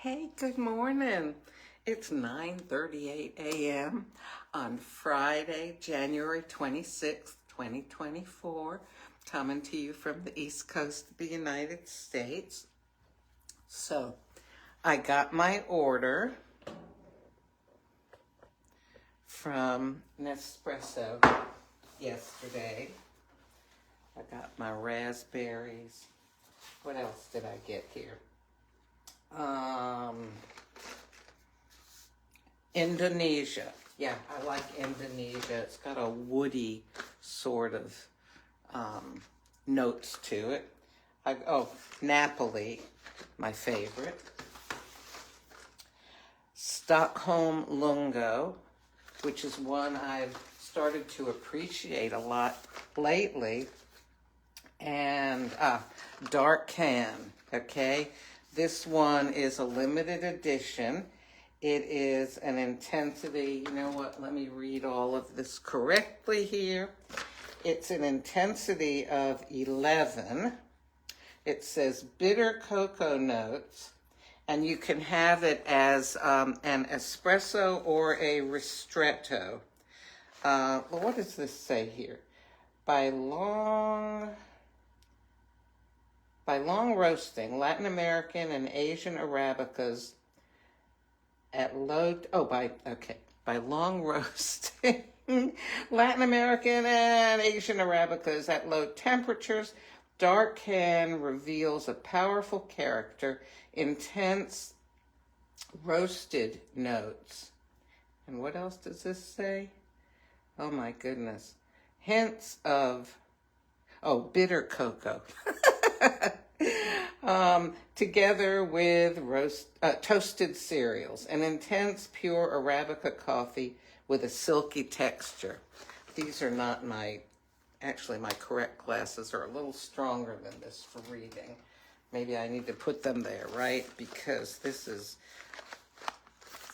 Hey, good morning. It's 9:38 a.m. on Friday, January 26th, 2024, coming to you from the East Coast of the United States. So, I got my order from Nespresso yesterday. I got my raspberries. What else did I get here? Indonesia. Yeah, I like Indonesia. It's got a woody sort of notes to it. Napoli, my favorite. Stockholm Lungo, which is one I've started to appreciate a lot lately. And Dharkan, okay? This one is a limited edition. It is an intensity, you know what, let me read all of this correctly here. It's an intensity of 11. It says bitter cocoa notes, and you can have it as an espresso or a ristretto. Well, what does this say here? By long roasting, Latin American and Asian Arabicas at by long roasting, Latin American and Asian Arabicas at low temperatures, Dharkan reveals a powerful character, intense roasted notes. And what else does this say? Oh my goodness. Hints of, bitter cocoa. Together with toasted cereals, an intense pure Arabica coffee with a silky texture. These are not my correct glasses are a little stronger than this for reading. Maybe I need to put them there, right? Because this is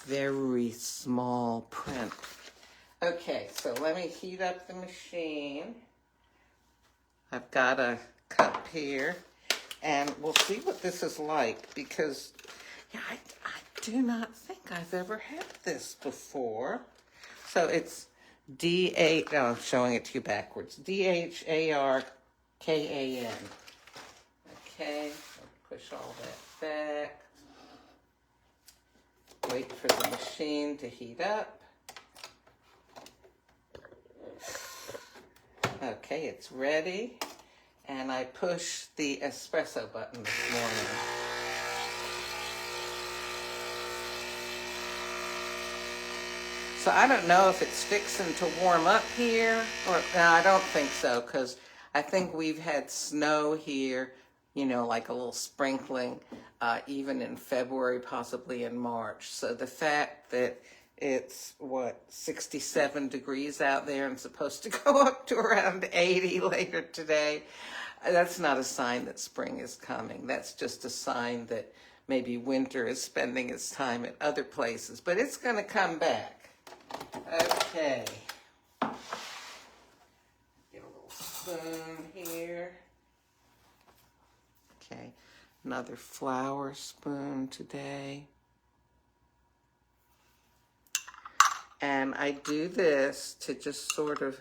very small print. Okay, so let me heat up the machine. I've got a cup here. And we'll see what this is like, because I do not think I've ever had this before. So it's I'm showing it to you backwards. Dharkan. Okay, push all that back. Wait for the machine to heat up. Okay, it's ready. And I pushed the espresso button this morning. So I don't know if it's fixing to warm up here, or no, I don't think so, because I think we've had snow here, like a little sprinkling, even in February, possibly in March. So the fact that it's 67 degrees out there and supposed to go up to around 80 later today, that's not a sign that spring is coming. That's just a sign that maybe winter is spending its time at other places, but it's going to come back. Okay. Get a little spoon here. Okay. Another flour spoon today. And I do this to just sort of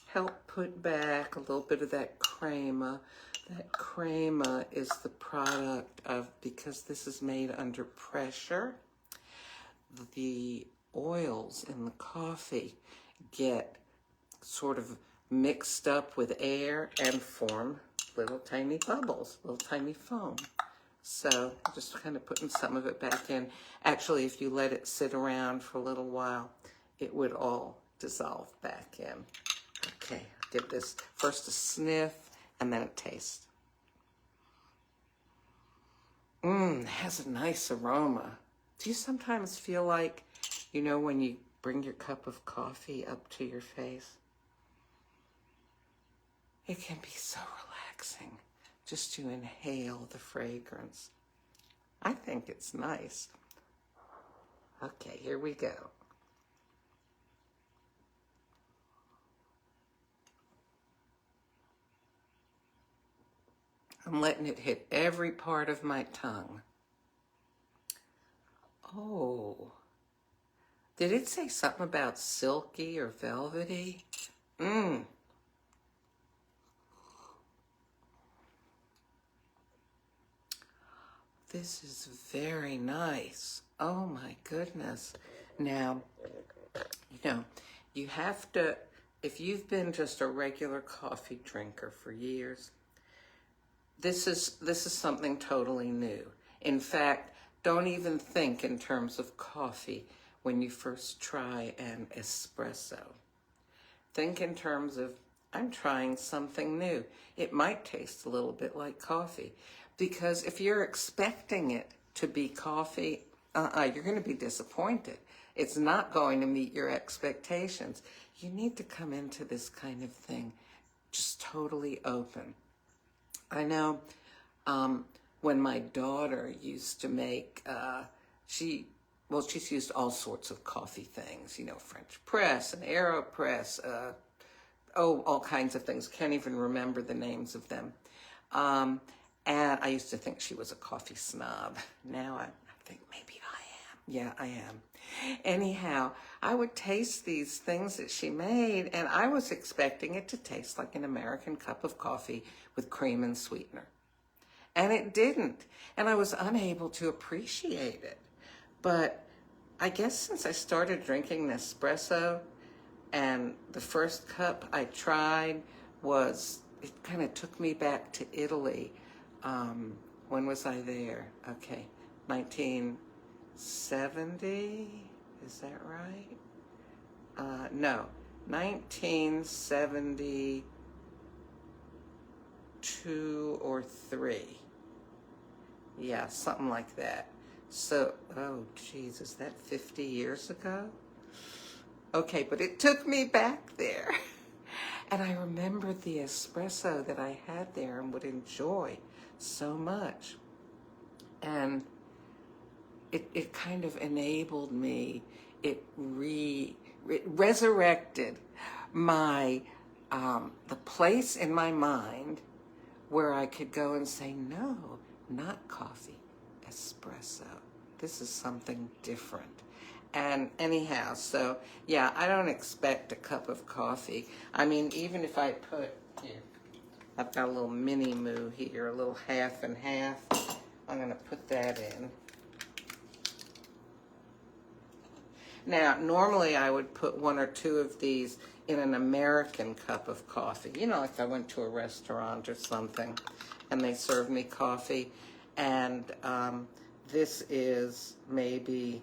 help put back a little bit of that crema. That crema is the product of, because this is made under pressure, the oils in the coffee get sort of mixed up with air and form little tiny bubbles, little tiny foam. So I'm just kind of putting some of it back in. Actually, if you let it sit around for a little while, it would all dissolve back in. Okay, give this first a sniff and then a taste. It has a nice aroma. Do you sometimes feel like, when you bring your cup of coffee up to your face? It can be so relaxing just to inhale the fragrance. I think it's nice. Okay, here we go. I'm letting it hit every part of my tongue. Oh, did it say something about silky or velvety? Mmm. This is very nice. Oh my goodness. Now, you have to, if you've been just a regular coffee drinker for years, this is something totally new. In fact, don't even think in terms of coffee when you first try an espresso. Think in terms of, I'm trying something new. It might taste a little bit like coffee, because if you're expecting it to be coffee, you're going to be disappointed. It's not going to meet your expectations. You need to come into this kind of thing just totally open. I know when my daughter used to make, she's used all sorts of coffee things, French press and AeroPress, all kinds of things. Can't even remember the names of them. And I used to think she was a coffee snob. Now I think maybe I am. Yeah, I am. Anyhow, I would taste these things that she made, and I was expecting it to taste like an American cup of coffee with cream and sweetener. And it didn't. And I was unable to appreciate it. But I guess since I started drinking Nespresso, and the first cup I tried it kind of took me back to Italy. When was I there? Okay, 1970, is that right? No, 1972 or 3. Yeah, something like that. So, oh geez, is that 50 years ago? Okay, but it took me back there. And I remembered the espresso that I had there and would enjoy so much. And it kind of enabled me, it resurrected my, the place in my mind where I could go and say, no, not coffee, espresso. This is something different. And anyhow, so yeah, I don't expect a cup of coffee. I mean, even if I put, here, I've got a little mini moo here, a little half and half. I'm going to put that in. Now, normally I would put 1 or 2 of these in an American cup of coffee. Like I went to a restaurant or something and they served me coffee. And this is maybe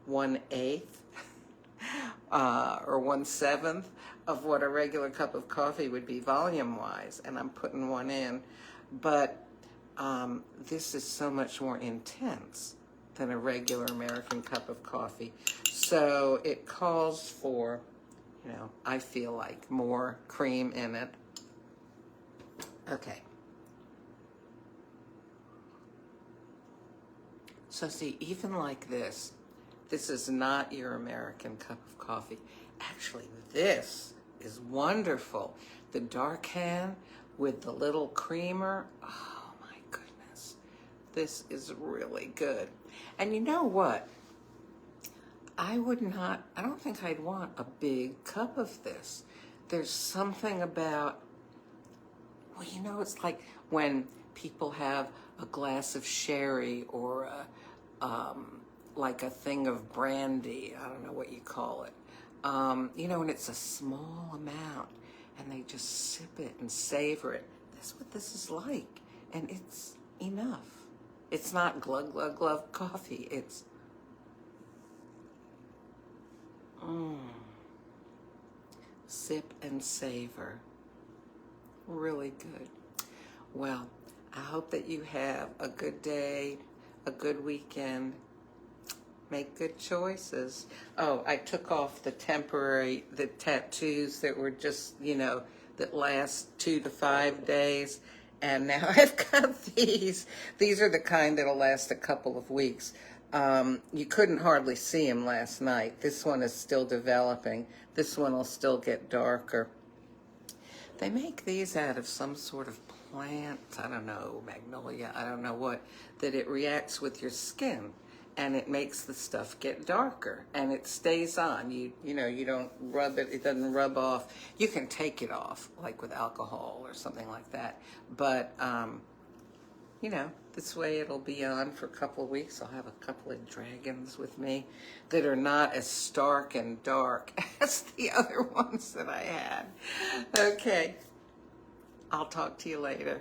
1/8 or 1/7 of what a regular cup of coffee would be volume-wise, and I'm putting 1 in. But this is so much more intense than a regular American cup of coffee. So it calls for, I feel like more cream in it. Okay. So see, even like this is not your American cup of coffee. Actually, this is wonderful. The Dharkan with the little creamer. Oh my goodness. This is really good. And you know what? I don't think I'd want a big cup of this. There's something about, it's like when people have a glass of sherry or like a thing of brandy, I don't know what you call it, and it's a small amount, and they just sip it and savor it. That's what this is like, and it's enough. It's not glug, glug, glug coffee. It's sip and savor. Really good. Well, I hope that you have a good day, a good weekend. Make good choices. Oh, I took off the tattoos that were just, that last 2 to 5 days. And now I've got these. These are the kind that'll last a couple of weeks. You couldn't hardly see them last night. This one is still developing. This one will still get darker. They make these out of some sort of plant, I don't know, magnolia, I don't know what, that it reacts with your skin and it makes the stuff get darker and it stays on. You know, you don't rub it, it doesn't rub off. You can take it off, like with alcohol or something like that. But, you know, this way it'll be on for a couple of weeks. I'll have a couple of dragons with me that are not as stark and dark as the other ones that I had. Okay, I'll talk to you later.